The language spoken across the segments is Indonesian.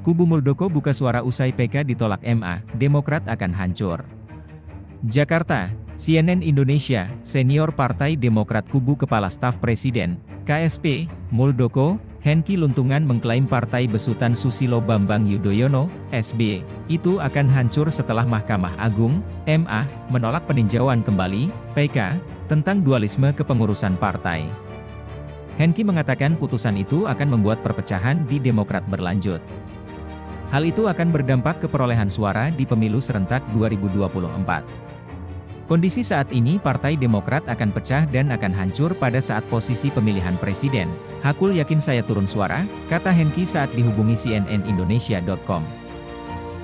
Kubu Muldoko buka suara usai PK ditolak MA, Demokrat akan hancur. Jakarta, CNN Indonesia, senior Partai Demokrat kubu Kepala Staf Presiden, KSP, Muldoko, Hengki Luntungan mengklaim partai besutan Susilo Bambang Yudhoyono, SBY, itu akan hancur setelah Mahkamah Agung, MA, menolak peninjauan kembali, PK, tentang dualisme kepengurusan partai. Hengki mengatakan putusan itu akan membuat perpecahan di Demokrat berlanjut. Hal itu akan berdampak ke perolehan suara di pemilu serentak 2024. Kondisi saat ini Partai Demokrat akan pecah dan akan hancur pada saat posisi pemilihan presiden. Hakul yakin saya turun suara, kata Hengki saat dihubungi cnnindonesia.com.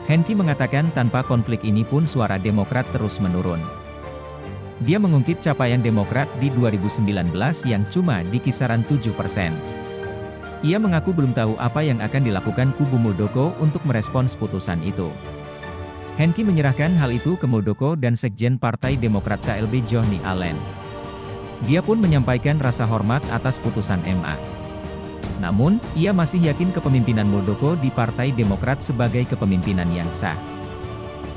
Hengki mengatakan tanpa konflik ini pun suara Demokrat terus menurun. Dia mengungkit capaian Demokrat di 2019 yang cuma di kisaran 7%. Ia mengaku belum tahu apa yang akan dilakukan kubu Muldoko untuk merespons putusan itu. Hengki menyerahkan hal itu ke Muldoko dan Sekjen Partai Demokrat KLB Johnny Allen. Dia pun menyampaikan rasa hormat atas putusan MA. Namun, ia masih yakin kepemimpinan Muldoko di Partai Demokrat sebagai kepemimpinan yang sah.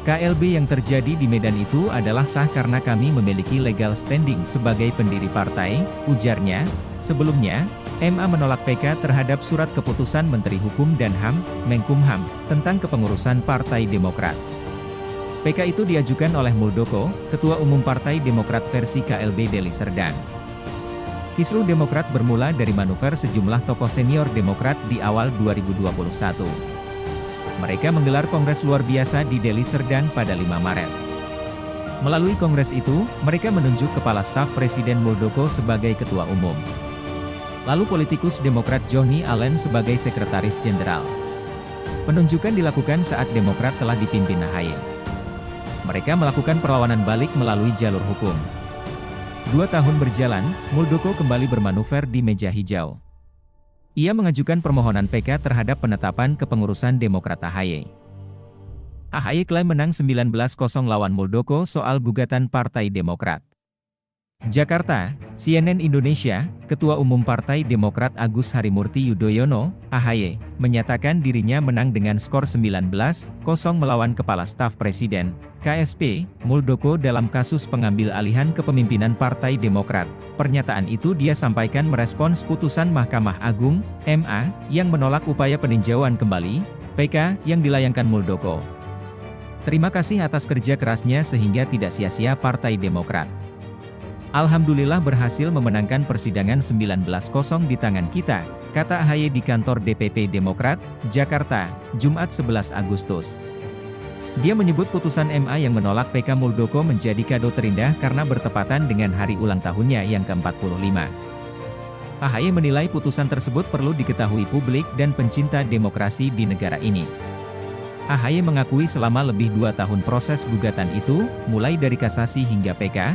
KLB yang terjadi di Medan itu adalah sah karena kami memiliki legal standing sebagai pendiri partai, ujarnya. Sebelumnya, MA menolak PK terhadap surat keputusan Menteri Hukum dan HAM, Menkumham, tentang kepengurusan Partai Demokrat. PK itu diajukan oleh Muldoko, Ketua Umum Partai Demokrat versi KLB Deli Serdang. Kisruh Demokrat bermula dari manuver sejumlah tokoh senior Demokrat di awal 2021. Mereka menggelar kongres luar biasa di Deli Serdang pada 5 Maret. Melalui kongres itu, mereka menunjuk Kepala Staf Presiden Muldoko sebagai Ketua Umum. Lalu politikus Demokrat Johnny Allen sebagai Sekretaris Jenderal. Penunjukan dilakukan saat Demokrat telah dipimpin AHY. Mereka melakukan perlawanan balik melalui jalur hukum. 2 tahun berjalan, Muldoko kembali bermanuver di meja hijau. Ia mengajukan permohonan PK terhadap penetapan kepengurusan Demokrat AHY. AHY klaim menang 19-0 lawan Muldoko soal gugatan Partai Demokrat. Jakarta, CNN Indonesia, Ketua Umum Partai Demokrat Agus Harimurti Yudhoyono, AHY, menyatakan dirinya menang dengan skor 19-0 melawan Kepala Staf Presiden, KSP, Muldoko dalam kasus pengambil alihan kepemimpinan Partai Demokrat. Pernyataan itu dia sampaikan merespons putusan Mahkamah Agung, MA, yang menolak upaya peninjauan kembali, PK, yang dilayangkan Muldoko. Terima kasih atas kerja kerasnya sehingga tidak sia-sia Partai Demokrat. Alhamdulillah berhasil memenangkan persidangan 19-0 di tangan kita, kata AHY di kantor DPP Demokrat, Jakarta, Jumat 11 Agustus. Dia menyebut putusan MA yang menolak PK Muldoko menjadi kado terindah karena bertepatan dengan hari ulang tahunnya yang ke-45. AHY menilai putusan tersebut perlu diketahui publik dan pencinta demokrasi di negara ini. AHY mengakui selama lebih 2 tahun proses gugatan itu, mulai dari kasasi hingga PK,